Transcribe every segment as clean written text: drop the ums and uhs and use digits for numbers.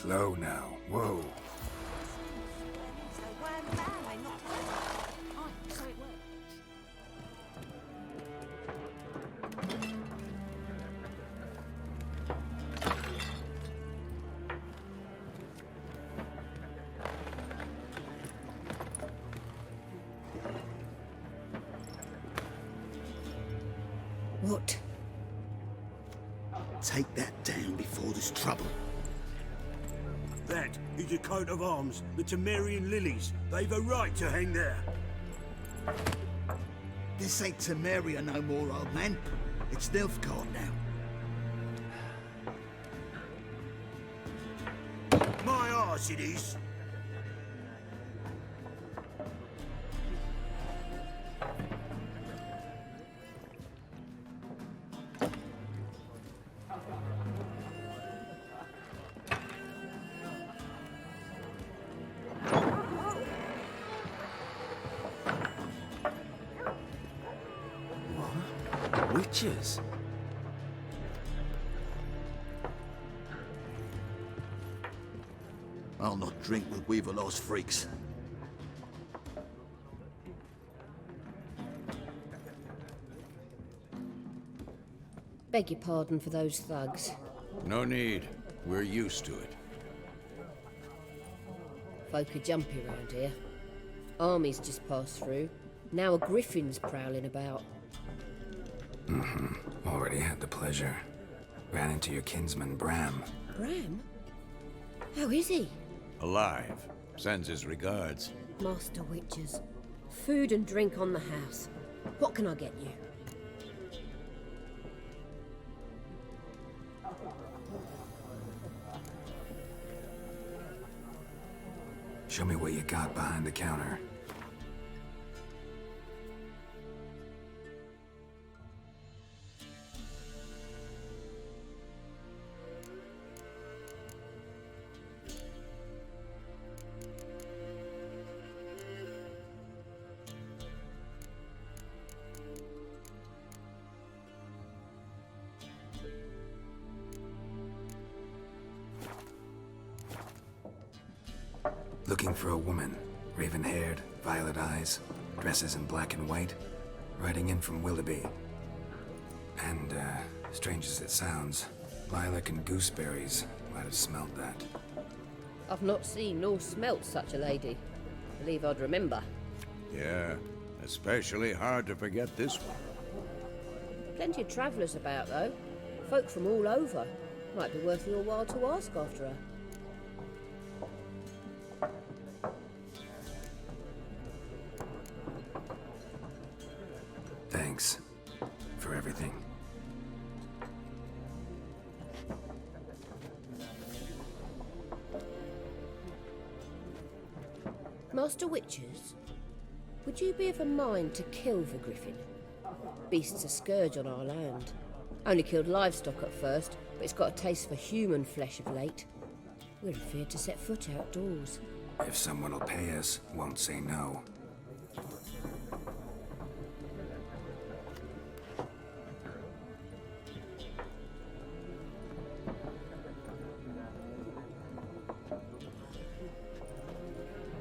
Slow now. Whoa. What? Take that down before there's trouble. That is a coat of arms, the Temerian lilies. They've a right to hang there. This ain't Temeria no more, old man. It's Nilfgaard now. My arse it is. Witches? I'll not drink with Weaverlaw's freaks. Beg your pardon for those thugs. No need. We're used to it. Folk are jumpy around here. Armies just passed through. Now a griffin's prowling about. Already had the pleasure. Ran into your kinsman, Bram. Bram? How is he? Alive. Sends his regards. Master Witches. Food and drink on the house. What can I get you? Show me what you got behind the counter. Looking for a woman. Raven-haired, violet eyes, dresses in black and white. Riding in from Willoughby. And, strange as it sounds, lilac and gooseberries might have smelled that. I've not seen nor smelt such a lady. Believe I'd remember. Yeah, especially hard to forget this one. Plenty of travellers about, though. Folk from all over. Might be worth your while to ask after her. Thanks for everything. Master Witches, would you be of a mind to kill the griffin? Beast's a scourge on our land. Only killed livestock at first, but it's got a taste for human flesh of late. We're afeard to set foot outdoors. If someone will pay us, won't say no.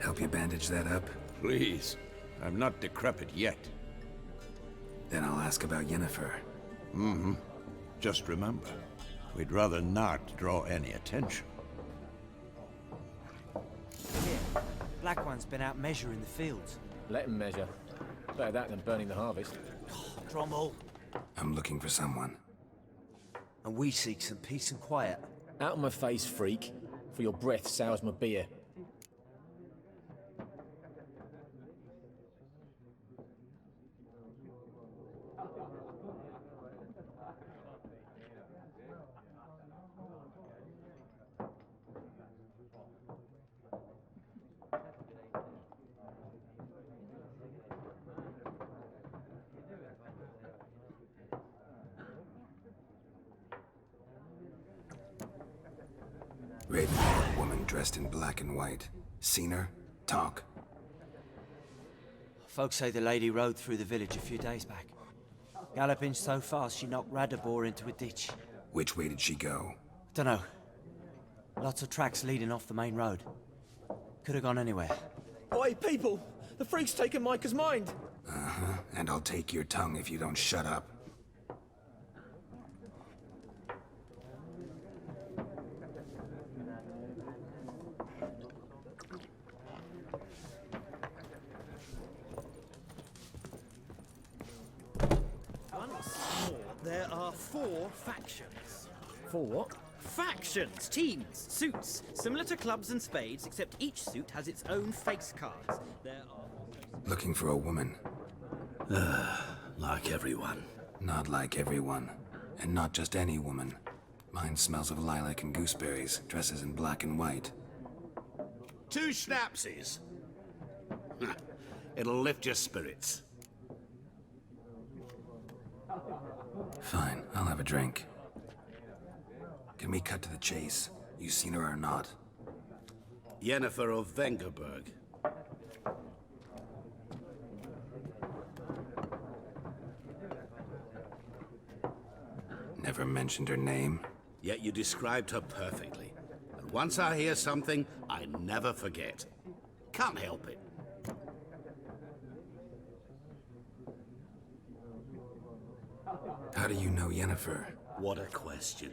Help you bandage that up? Please, I'm not decrepit yet. Then I'll ask about Yennefer. Just remember, we'd rather not draw any attention. Here, Black One's been out measuring the fields. Let him measure. Better that than burning the harvest. Drommel. I'm looking for someone. And we seek some peace and quiet. Out of my face, freak. For your breath sours my beer. Raven-haired woman dressed in black and white. Seen her? Talk. Folks say the lady rode through the village a few days back. Galloping so fast she knocked Radabor into a ditch. Which way did she go? Dunno. Lots of tracks leading off the main road. Could have gone anywhere. Oi, people! The freak's taken Micah's mind! And I'll take your tongue if you don't shut up. There are 4 factions. For what? Factions, teams, suits, similar to clubs and spades, except each suit has its own face cards. There are... Looking for a woman. Like everyone. Not like everyone. And not just any woman. Mine smells of lilac and gooseberries, dresses in black and white. 2 schnapsies. It'll lift your spirits. Fine, I'll have a drink. Can we cut to the chase? You seen her or not? Yennefer of Vengerberg. Never mentioned her name. Yet you described her perfectly. And once I hear something, I never forget. Can't help it. How do you know Yennefer? What a question.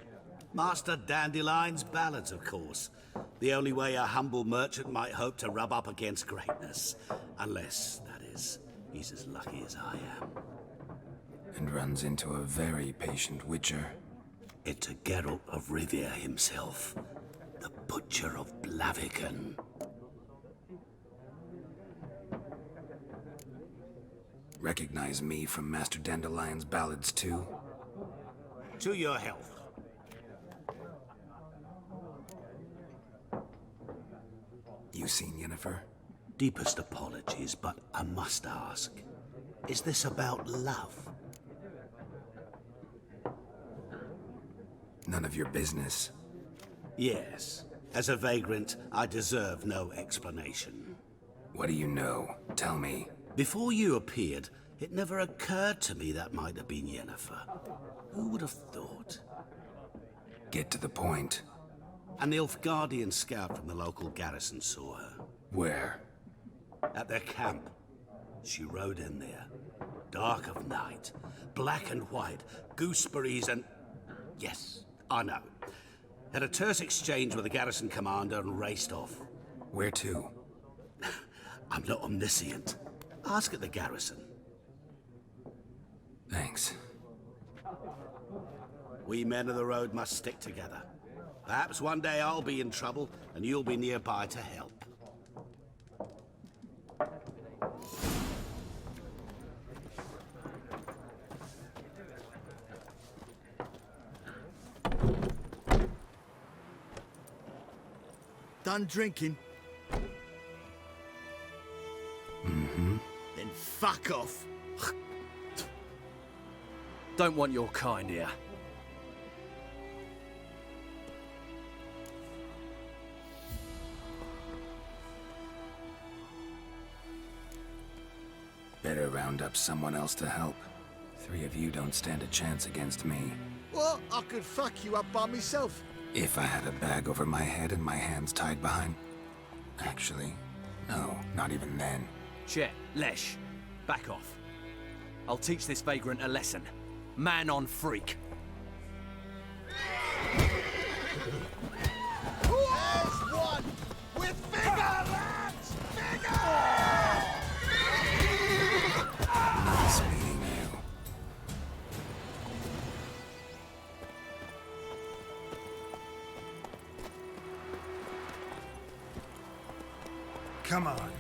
Master Dandelion's ballads, of course. The only way a humble merchant might hope to rub up against greatness. Unless, that is, he's as lucky as I am. And runs into a very patient witcher. Into Geralt of Rivia himself. The Butcher of Blaviken. Recognize me from Master Dandelion's ballads too? To your health. You seen Yennefer? Deepest apologies, but I must ask. Is this about love? None of your business. Yes. As a vagrant, I deserve no explanation. What do you know? Tell me. Before you appeared, it never occurred to me that might have been Yennefer. Who would have thought? Get to the point. An Nilfgaardian scout from the local garrison saw her. Where? At their camp. She rode in there. Dark of night. Black and white. Gooseberries and... Yes, I know. Had a terse exchange with the garrison commander and raced off. Where to? I'm not omniscient. Ask at the garrison. Thanks. We men of the road must stick together. Perhaps one day I'll be in trouble and you'll be nearby to help. Done drinking? Mm-hmm. Then fuck off. Don't want your kind here. Better round up someone else to help. 3 of you don't stand a chance against me. Well, I could fuck you up by myself. If I had a bag over my head and my hands tied behind... Actually, no, not even then. Chet, Lesh, back off. I'll teach this vagrant a lesson. Man on freak. There's one! With vigor, lads! Vigor! Nice meeting you. Come on.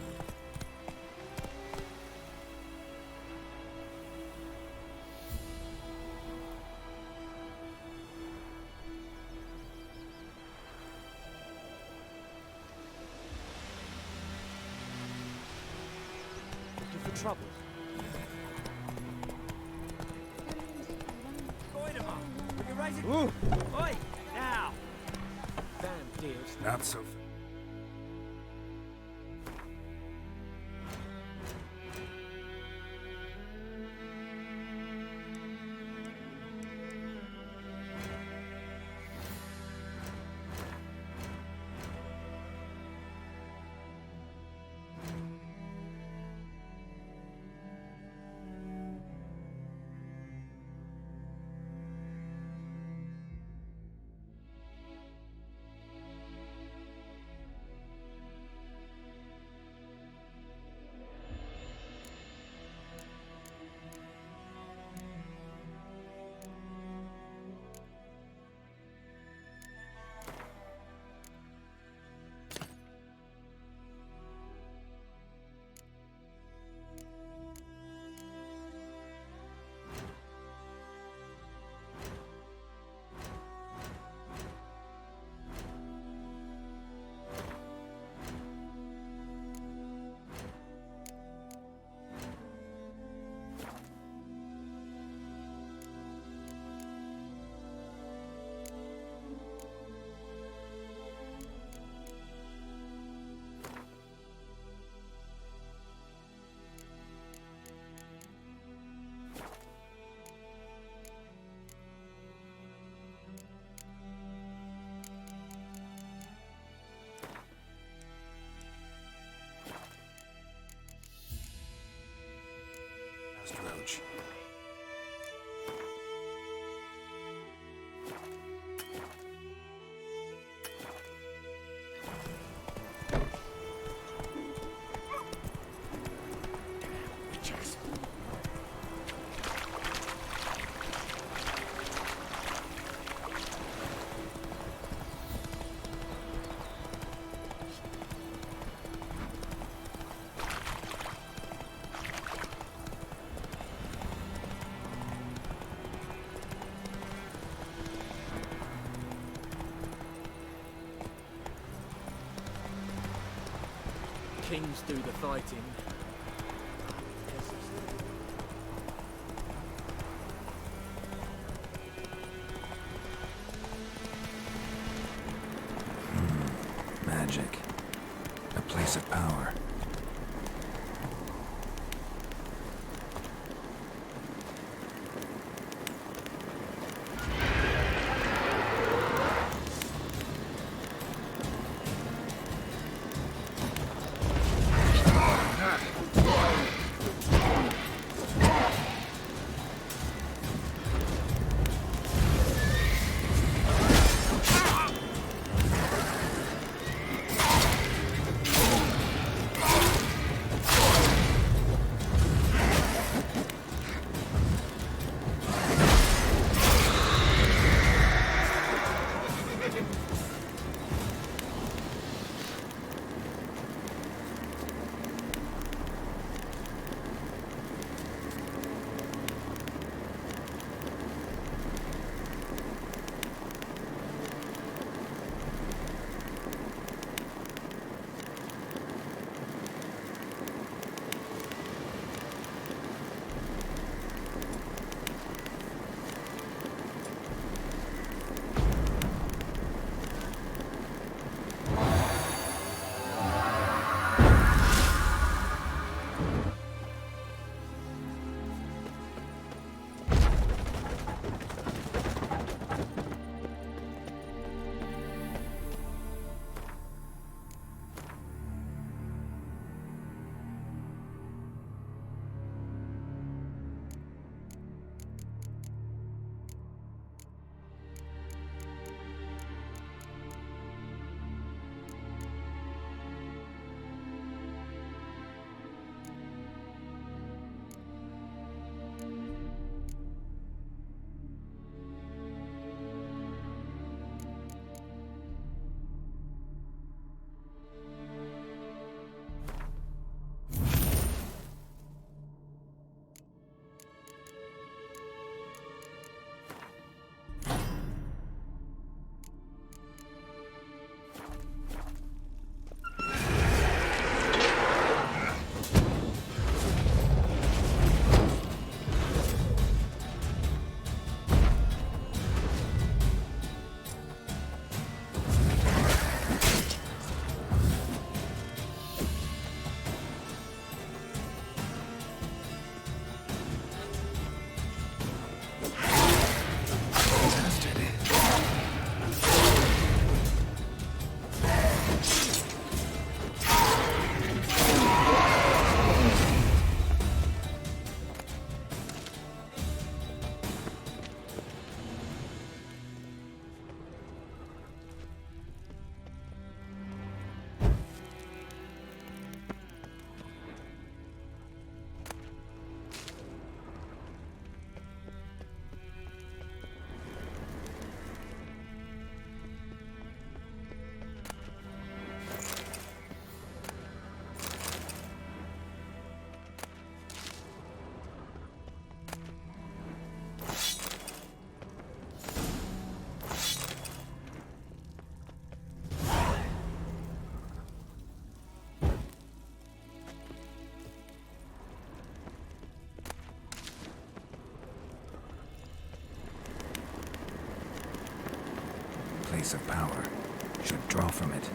Looking for trouble? Ooh. Oi! Now! Damn dears. Not so... approach. Kings do the fighting. Magic. A place of power. Place of power. Should draw from it.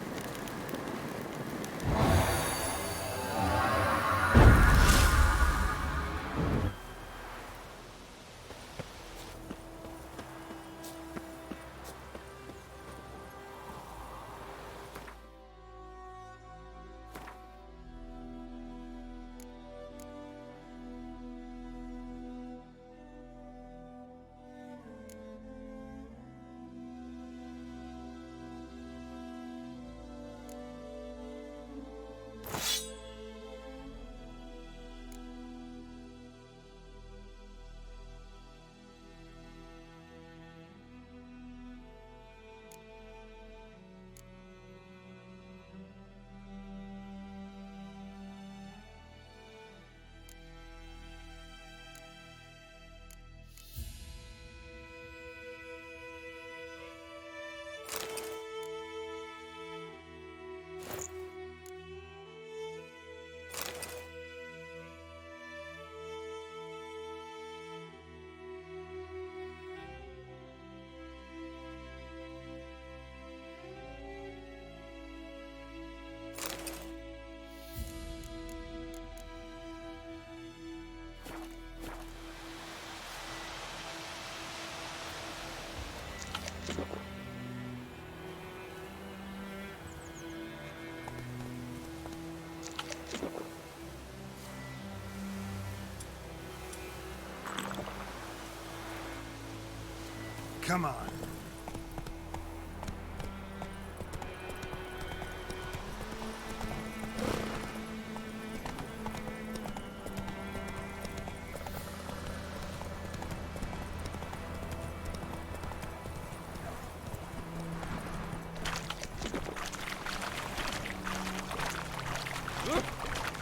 Come on.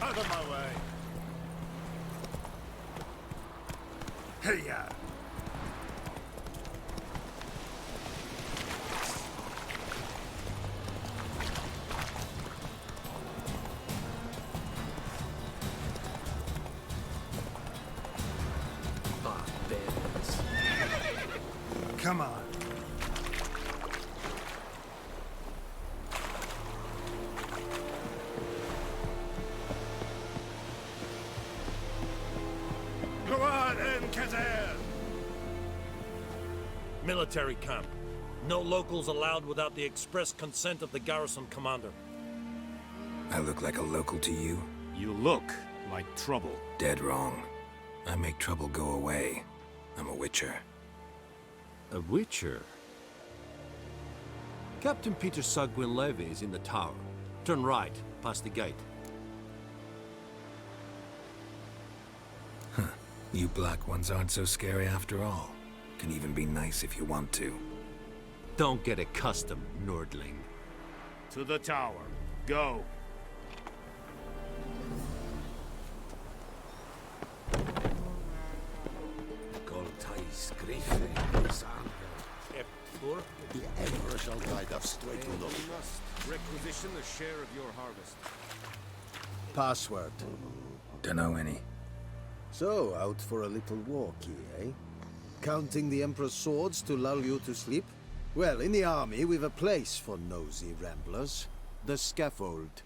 Out of my way. Hey-ya. Come on. Go on, Encazer! Military camp. No locals allowed without the express consent of the garrison commander. I look like a local to you? You look like trouble. Dead wrong. I make trouble go away. I'm a witcher. A witcher? Captain Peter Saar Gwynleve is in the tower. Turn right, past the gate. You black ones aren't so scary after all. Can even be nice if you want to. Don't get accustomed, Nordling. To the tower. Go. The Emperor shall guide us straight to the... We must requisition a share of your harvest. Password. Dunno any. So, out for a little walkie, eh? Counting the Emperor's swords to lull you to sleep? Well, in the army, we've a place for nosy ramblers. The scaffold.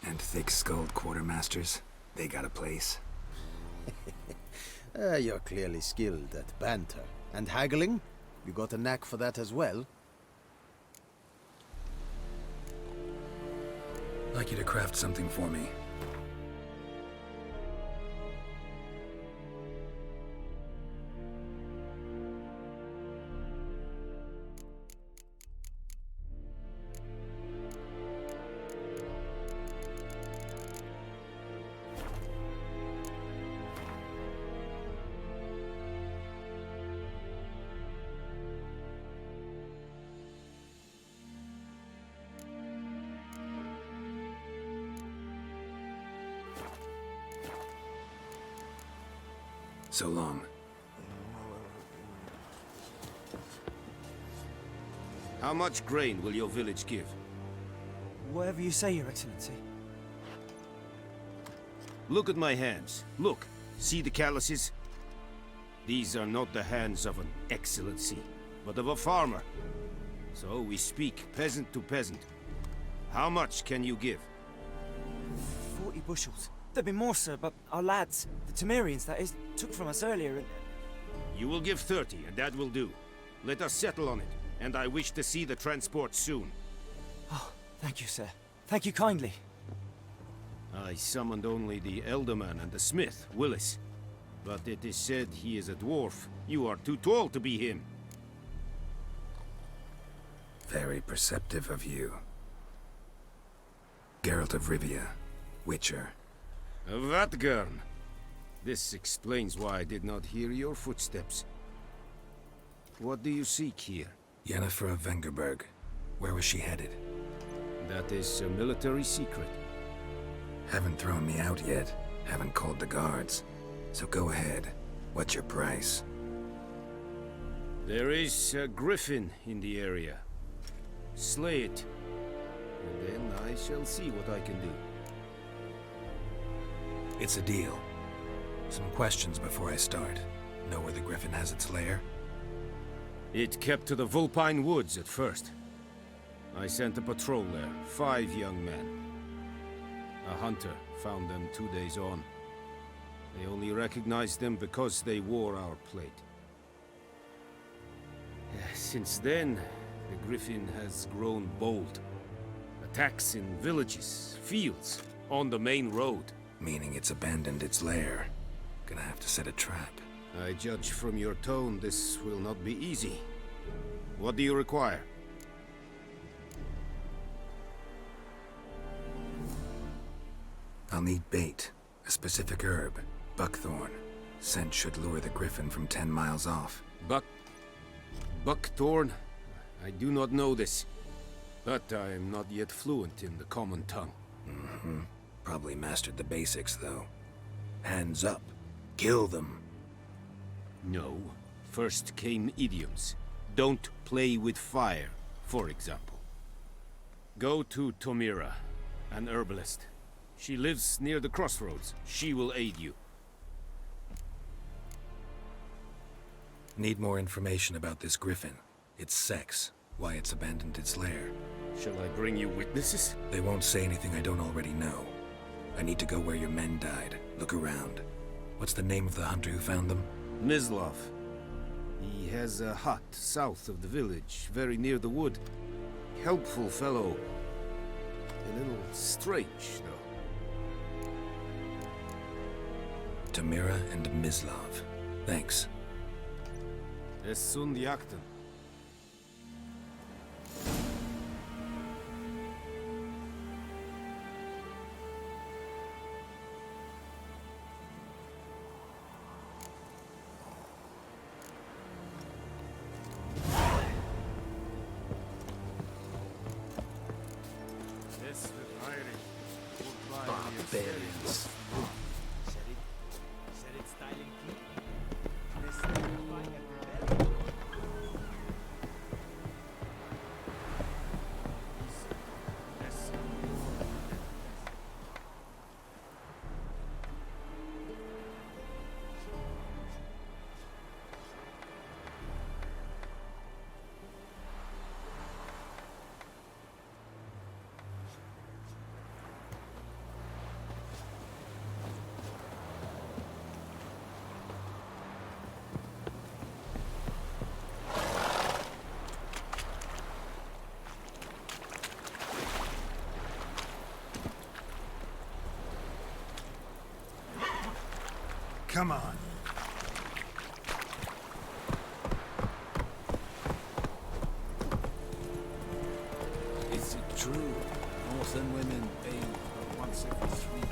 And thick-skulled quartermasters? They got a place? You're clearly skilled at banter. And haggling? You got a knack for that as well? I'd like you to craft something for me. So long. How much grain will your village give? Whatever you say, Your Excellency. Look at my hands. Look. See the calluses? These are not the hands of an excellency, but of a farmer. So we speak peasant to peasant. How much can you give? 40 bushels. There'd be more, sir, but our lads, the Temerians, that is, took from us earlier and... You will give 30, and that will do. Let us settle on it, and I wish to see the transport soon. Oh, thank you, sir. Thank you kindly. I summoned only the Elderman and the smith, Willis. But it is said he is a dwarf. You are too tall to be him. Very perceptive of you. Geralt of Rivia, Witcher. Vatgern. This explains why I did not hear your footsteps. What do you seek here? Yennefer of Vengerberg. Where was she headed? That is a military secret. Haven't thrown me out yet. Haven't called the guards. So go ahead. What's your price? There is a griffin in the area. Slay it. And then I shall see what I can do. It's a deal. Some questions before I start. Know where the griffin has its lair? It kept to the Vulpine Woods at first. I sent a patrol there, 5 young men. A hunter found them 2 days on. They only recognized them because they wore our plate. Since then, the griffin has grown bold. Attacks in villages, fields, on the main road. Meaning it's abandoned its lair. Gonna have to set a trap. I judge from your tone this will not be easy. What do you require? I'll need bait, a specific herb, buckthorn. Scent should lure the griffin from 10 miles off. Buckthorn? I do not know this. But I am not yet fluent in the common tongue. Mm-hmm. Probably mastered the basics, though. Hands up. Kill them. No. First came idioms. Don't play with fire, for example. Go to Tomira, an herbalist. She lives near the crossroads. She will aid you. Need more information about this griffin. Its sex, why it's abandoned its lair. Shall I bring you witnesses? They won't say anything I don't already know. I need to go where your men died. Look around. What's the name of the hunter who found them? Mislav. He has a hut south of the village, very near the wood. Helpful fellow. A little strange, though. Tomira and Mislav. Thanks. Es sunt jakten. Barbarians. Come on. Is it true? Northern women bathe once every 3 years.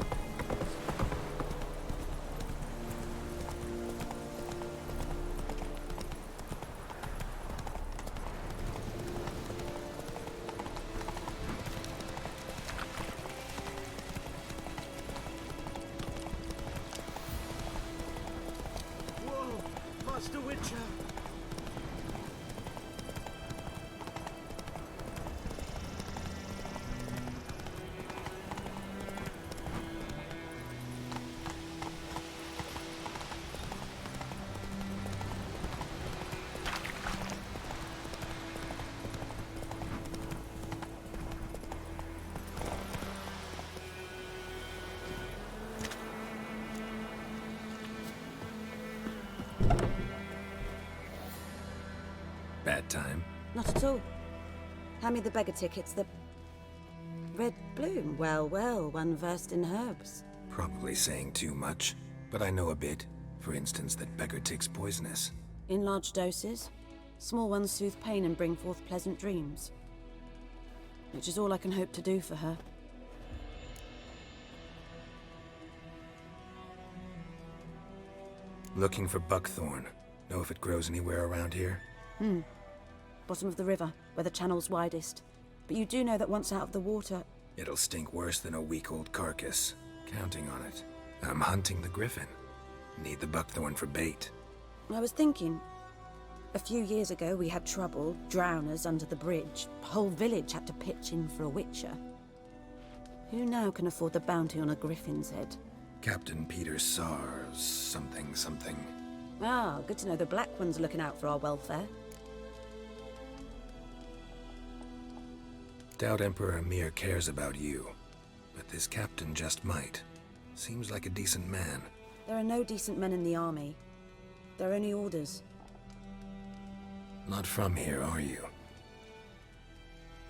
Master Witcher! Bad time? Not at all. Hand me the beggar tickets, the... Red bloom. Well, well, one versed in herbs. Probably saying too much, but I know a bit. For instance, that beggar tick's poisonous. In large doses. Small ones soothe pain and bring forth pleasant dreams. Which is all I can hope to do for her. Looking for buckthorn. Know if it grows anywhere around here? Bottom of the river, where the channel's widest. But you do know that once out of the water... It'll stink worse than a week-old carcass. Counting on it. I'm hunting the griffin. Need the buckthorn for bait. I was thinking... A few years ago we had trouble, drowners under the bridge. The whole village had to pitch in for a witcher. Who now can afford the bounty on a griffin's head? Captain Peter Sars, something. Ah, good to know the Black One's looking out for our welfare. Doubt Emperor Emhyr cares about you, but this captain just might. Seems like a decent man. There are no decent men in the army. They're only orders. Not from here, are you?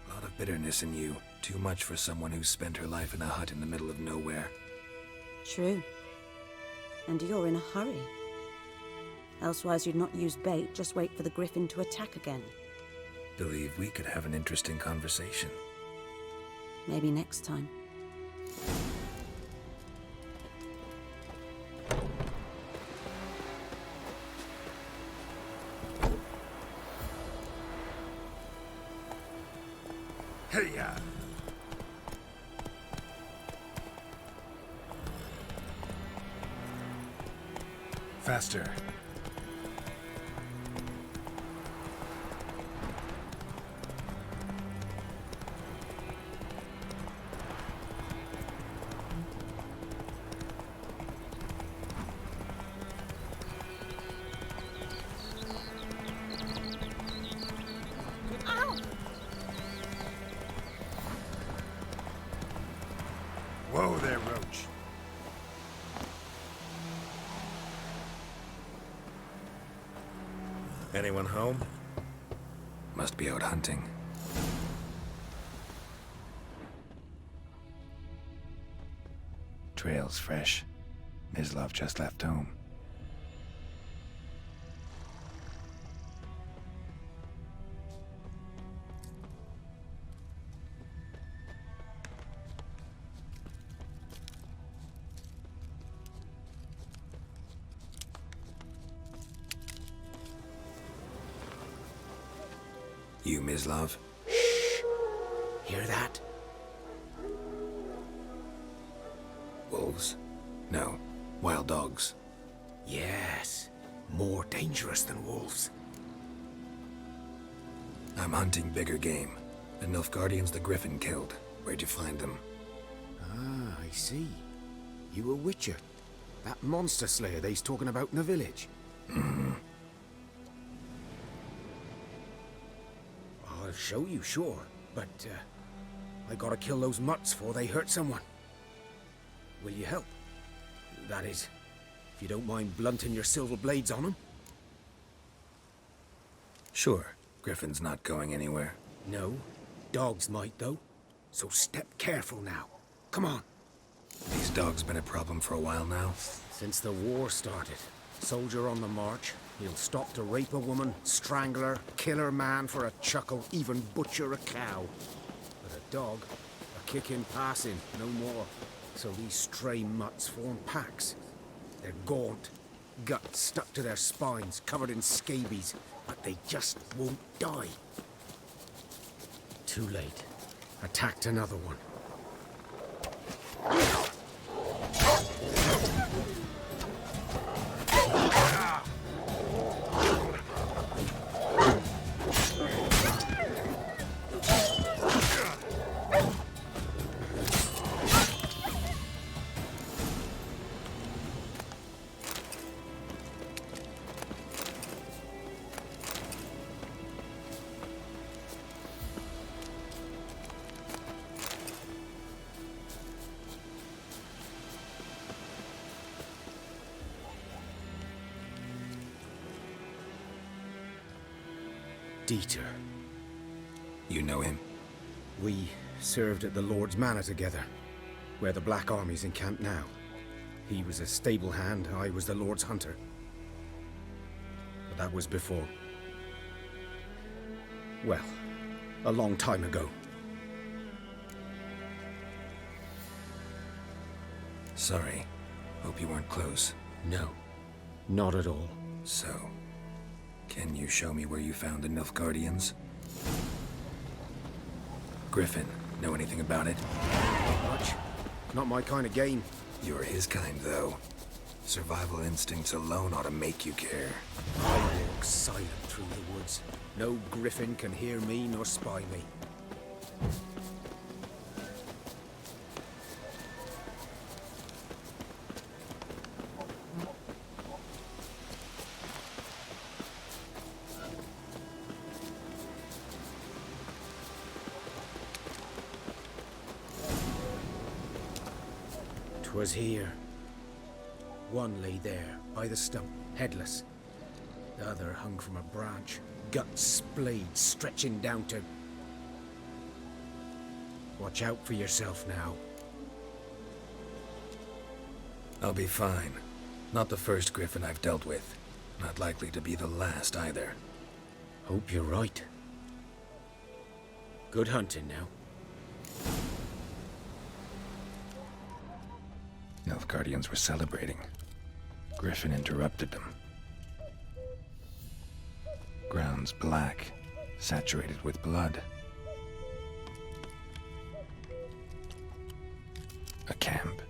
A lot of bitterness in you. Too much for someone who's spent her life in a hut in the middle of nowhere. True. And you're in a hurry. Elsewise you'd not use bait, just wait for the griffin to attack again. believe we could have an interesting conversation. Maybe next time. Hey-ya! Faster. Whoa there, Roach. Anyone home? Must be out hunting. Trail's fresh. Mislav just left home. You, Mislav? Shh! Hear that? Wolves? No. Wild dogs. Yes. More dangerous than wolves. I'm hunting bigger game. The Nilfgaardians the Griffin killed. Where'd you find them? Ah, I see. You a witcher. That monster slayer they's talking about in the village. Mm-hmm. I'll show you, sure. But, I gotta kill those mutts before they hurt someone. Will you help? That is, if you don't mind blunting your silver blades on them. Sure. Griffin's not going anywhere. No. Dogs might, though. So step careful now. Come on. These dogs been a problem for a while now? Since the war started. Soldier on the march. He'll stop to rape a woman, strangle her, kill her man for a chuckle, even butcher a cow. But a dog, a kick in passing, no more. So these stray mutts form packs. They're gaunt, guts stuck to their spines, covered in scabies, but they just won't die. Too late. Attacked another one. Dieter. You know him? We served at the Lord's Manor together, where the Black Army's encamped now. He was a stable hand, I was the Lord's hunter. But that was before. Well, a long time ago. Sorry. Hope you weren't close. No, not at all. So, can you show me where you found the Nilfgaardians? Griffin, know anything about it? Not much. Not my kind of game. You're his kind, though. Survival instincts alone ought to make you care. I walk silent through the woods. No griffin can hear me nor spy me. Was here. One lay there, by the stump, headless. The other hung from a branch, guts splayed, stretching down to... Watch out for yourself now. I'll be fine. Not the first Griffin I've dealt with. Not likely to be the last, either. Hope you're right. Good hunting now. Nilfgaardians were celebrating. Griffin interrupted them. Grounds black, saturated with blood. A camp.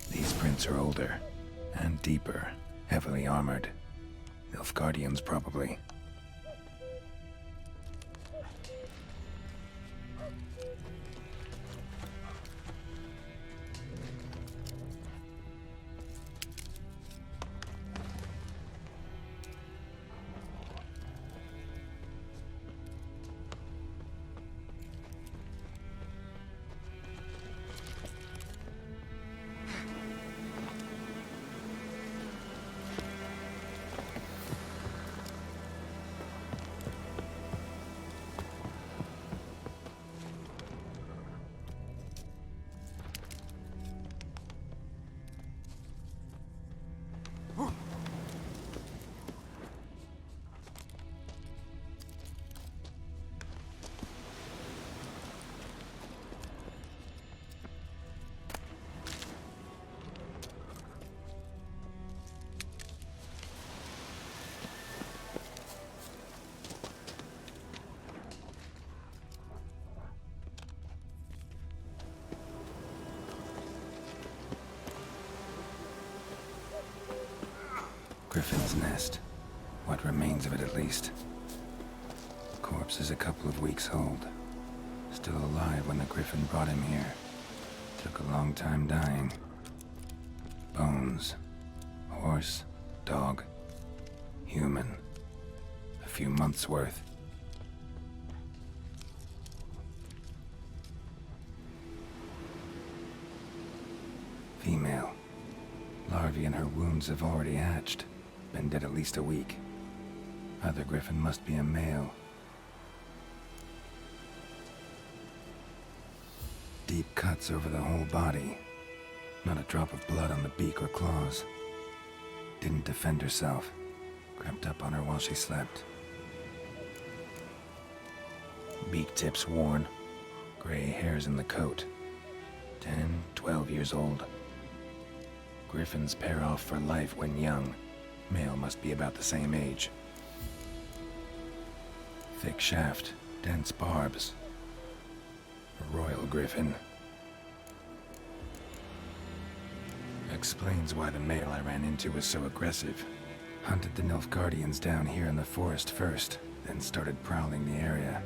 These prints are older and deeper, heavily armored. Nilfgaardians, probably. Griffin's nest. What remains of it, at least. Corpse is a couple of weeks old. Still alive when the Griffin brought him here. Took a long time dying. Bones. Horse. Dog. Human. A few months' worth. Female. Larvae in her wounds have already hatched. Been dead at least a week. Other Griffin must be a male. Deep cuts over the whole body. Not a drop of blood on the beak or claws. Didn't defend herself. Crept up on her while she slept. Beak tips worn. Gray hairs in the coat. 10, 12 years old. Griffins pair off for life when young. Male must be about the same age. Thick shaft, dense barbs. A royal griffin. Explains why the male I ran into was so aggressive. Hunted the Nilfgaardians down here in the forest first, then started prowling the area.